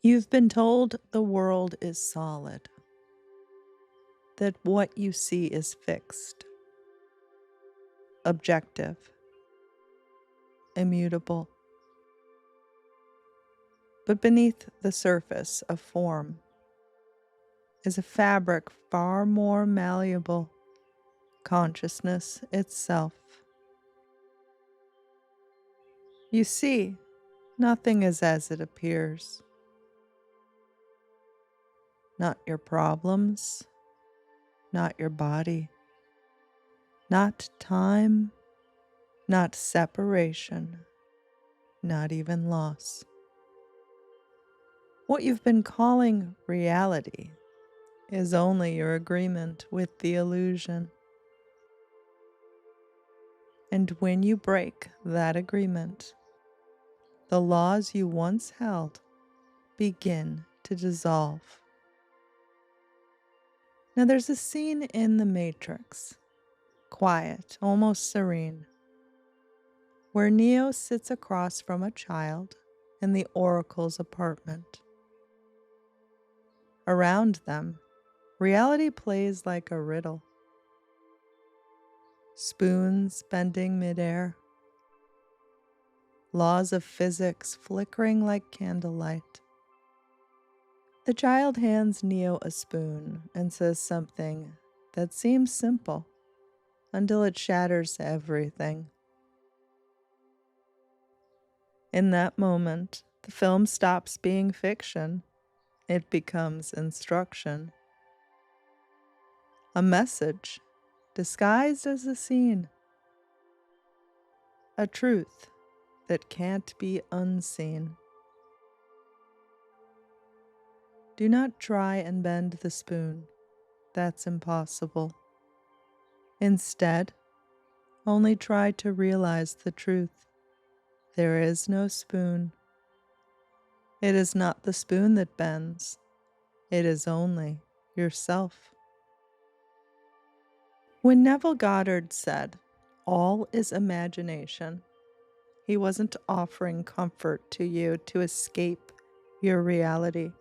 You've been told the world is solid, that what you see is fixed, objective, immutable. But beneath the surface of form is a fabric far more malleable, consciousness itself. You see, nothing is as it appears. Not your problems, not your body, not time, not separation, not even loss. What you've been calling reality is only your agreement with the illusion. And when you break that agreement, the laws you once held begin to dissolve. Now there's a scene in The Matrix, quiet, almost serene, where Neo sits across from a child in the Oracle's apartment. Around them, reality plays like a riddle. Spoons bending midair, laws of physics flickering like candlelight. The child hands Neo a spoon and says something that seems simple until it shatters everything. In that moment, the film stops being fiction. It becomes instruction. A message disguised as a scene. A truth that can't be unseen. Do not try and bend the spoon. That's impossible. Instead, only try to realize the truth. There is no spoon. It is not the spoon that bends. It is only yourself. When Neville Goddard said, "All is imagination," he wasn't offering comfort to you to escape your reality.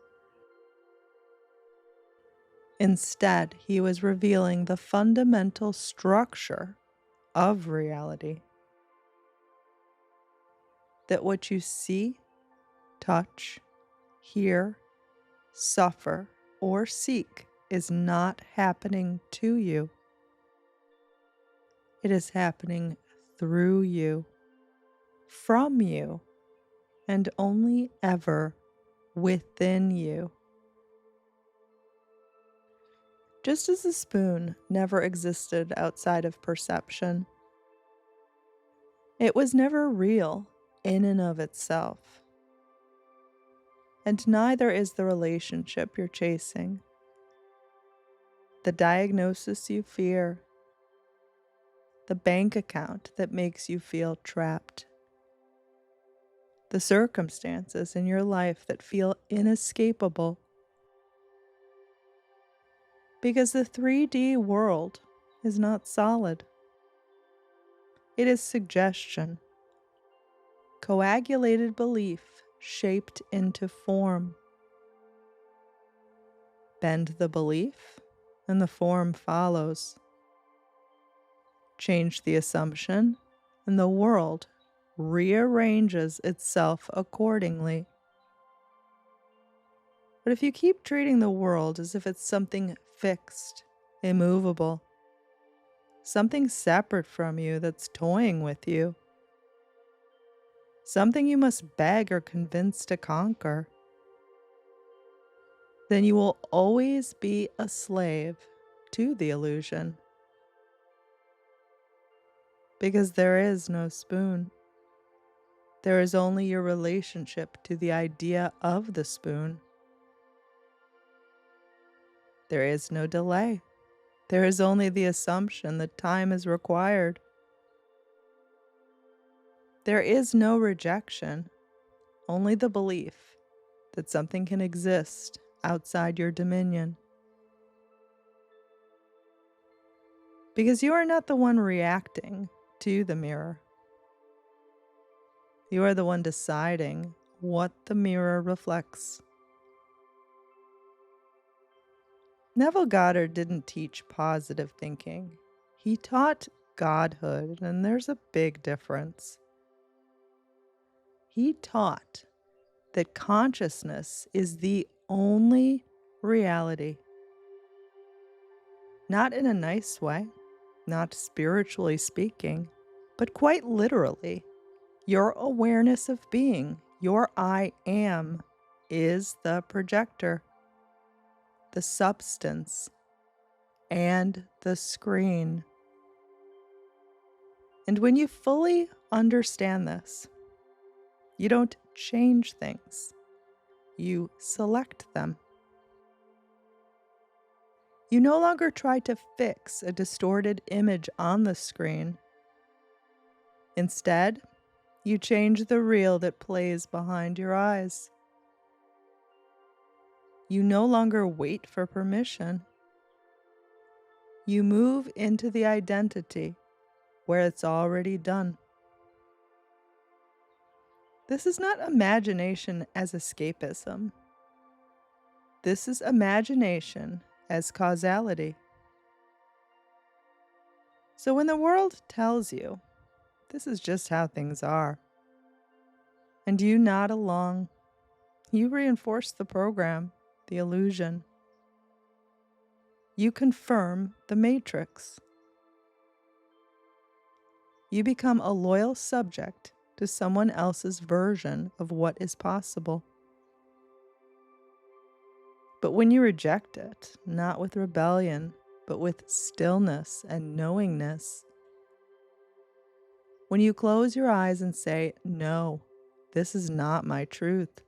Instead, he was revealing the fundamental structure of reality. That what you see, touch, hear, suffer, or seek is not happening to you. It is happening through you, from you, and only ever within you. Just as the spoon never existed outside of perception, it was never real in and of itself. And neither is the relationship you're chasing, the diagnosis you fear, the bank account that makes you feel trapped, the circumstances in your life that feel inescapable. Because the 3D world is not solid. It is suggestion, coagulated belief shaped into form. Bend the belief, and the form follows. Change the assumption, and the world rearranges itself accordingly. But if you keep treating the world as if it's something fixed, immovable, something separate from you that's toying with you, something you must beg or convince to conquer, then you will always be a slave to the illusion. Because there is no spoon. There is only your relationship to the idea of the spoon. There is no delay. There is only the assumption that time is required. There is no rejection, only the belief that something can exist outside your dominion. Because you are not the one reacting to the mirror. You are the one deciding what the mirror reflects Neville Goddard didn't teach positive thinking. He taught godhood, and there's a big difference. He taught that consciousness is the only reality. Not in a nice way, not spiritually speaking, but quite literally. Your awareness of being, your I am, is the projector, the substance, and the screen. And when you fully understand this, you don't change things, you select them. You no longer try to fix a distorted image on the screen. Instead, you change the reel that plays behind your eyes. You no longer wait for permission. You move into the identity where it's already done. This is not imagination as escapism. This is imagination as causality. So when the world tells you, this is just how things are, and you nod along, you reinforce the program, the illusion. You confirm the matrix. You become a loyal subject to someone else's version of what is possible. But when you reject it, not with rebellion, but with stillness and knowingness, when you close your eyes and say, no, this is not my truth,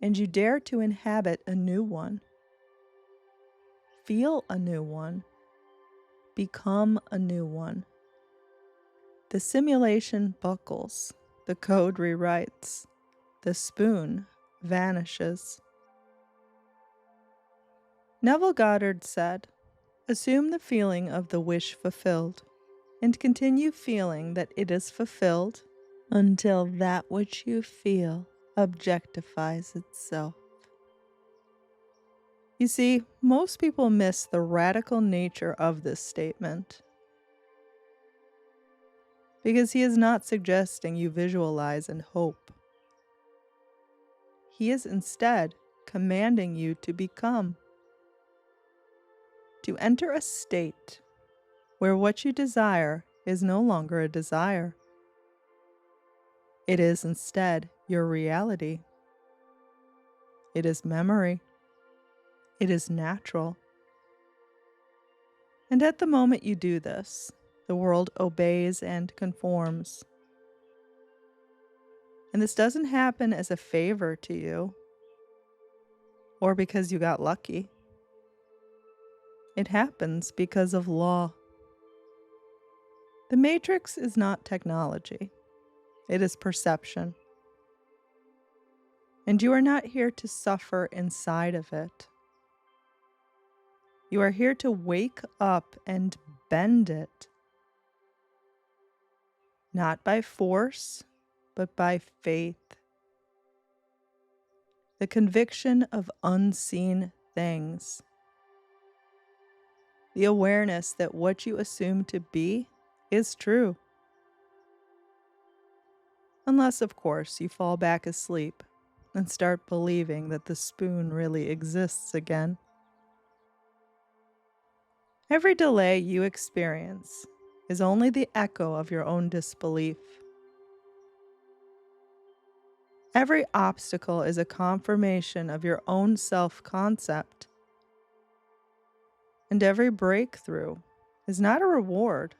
and you dare to inhabit a new one, feel a new one, become a new one, the simulation buckles, the code rewrites, the spoon vanishes. Neville Goddard said, assume the feeling of the wish fulfilled, and continue feeling that it is fulfilled until that which you feel objectifies itself. You see, most people miss the radical nature of this statement, because he is not suggesting you visualize and hope. He is instead commanding you to become, to enter a state where what you desire is no longer a desire. It is instead your reality. It is memory. It is natural. And at the moment you do this, the world obeys and conforms. And this doesn't happen as a favor to you or because you got lucky. It happens because of law. The matrix is not technology. It is perception. And you are not here to suffer inside of it. You are here to wake up and bend it. Not by force, but by faith. The conviction of unseen things. The awareness that what you assume to be is true. Unless, of course, you fall back asleep and start believing that the spoon really exists again. Every delay you experience is only the echo of your own disbelief. Every obstacle is a confirmation of your own self-concept. And every breakthrough is not a reward,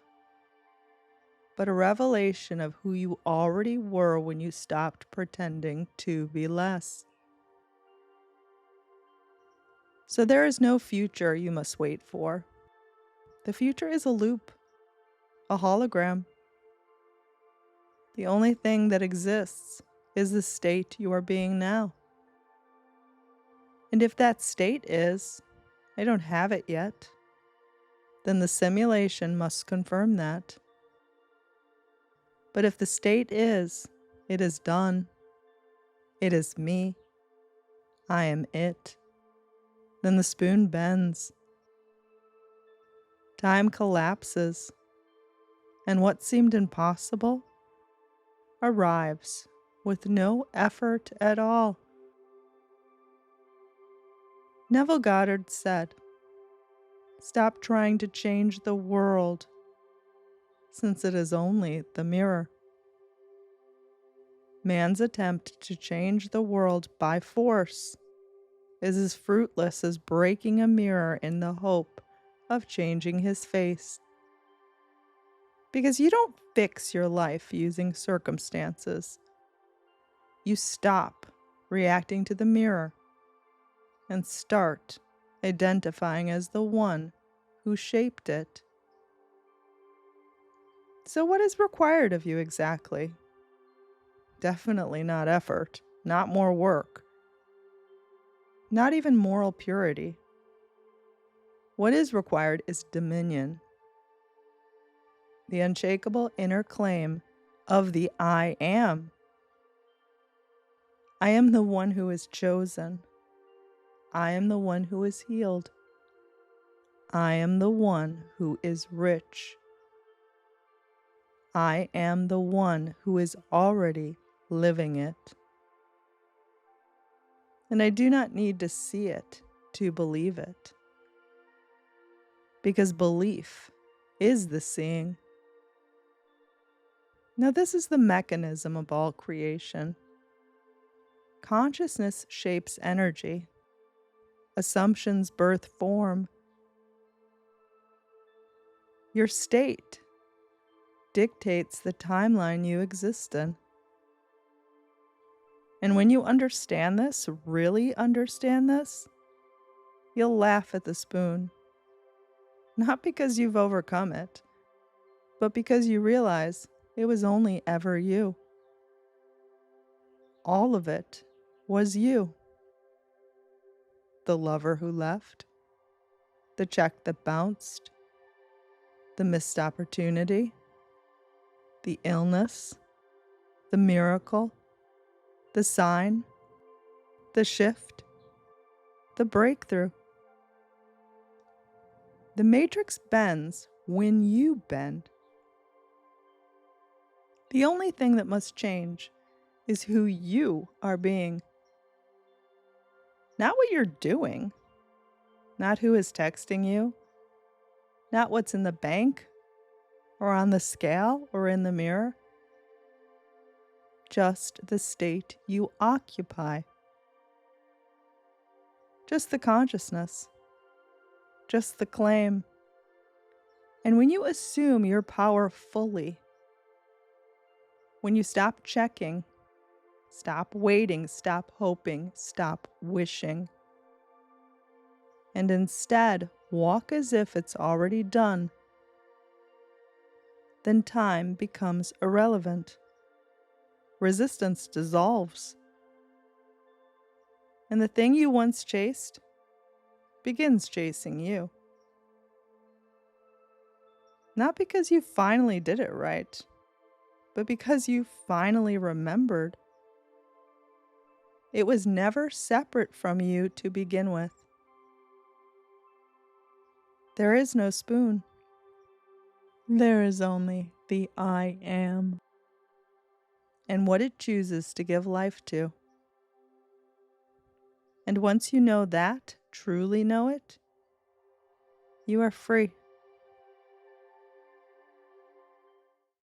but a revelation of who you already were when you stopped pretending to be less. So there is no future you must wait for. The future is a loop, a hologram. The only thing that exists is the state you are being now. And if that state is, I don't have it yet, then the simulation must confirm that. But if the state is, it is done. It is me. I am it. Then the spoon bends. Time collapses, and what seemed impossible arrives with no effort at all. Neville Goddard said, "Stop trying to change the world, since it is only the mirror." Man's attempt to change the world by force is as fruitless as breaking a mirror in the hope of changing his face. Because you don't fix your life using circumstances. You stop reacting to the mirror and start identifying as the one who shaped it. So what is required of you exactly? Definitely not effort, not more work, not even moral purity. What is required is dominion, the unshakable inner claim of the I am. I am the one who is chosen. I am the one who is healed. I am the one who is rich. I am the one who is already living it. And I do not need to see it to believe it, because belief is the seeing. Now, this is the mechanism of all creation. Consciousness shapes energy. Assumptions birth form. Your state dictates the timeline you exist in. And when you understand this, really understand this, you'll laugh at the spoon. Not because you've overcome it, but because you realize it was only ever you. All of it was you. The lover who left, the check that bounced, the missed opportunity, the illness, the miracle, the sign, the shift, the breakthrough. The matrix bends when you bend. The only thing that must change is who you are being. Not what you're doing, not who is texting you, not what's in the bank or on the scale or in the mirror. Just the state you occupy. Just the consciousness. Just the claim. And when you assume your power fully, when you stop checking, stop waiting, stop hoping, stop wishing, and instead walk as if it's already done, then time becomes irrelevant. Resistance dissolves. And the thing you once chased begins chasing you. Not because you finally did it right, but because you finally remembered. It was never separate from you to begin with. There is no spoon. There is only the I am, and what it chooses to give life to. And once you know that, truly know it, you are free.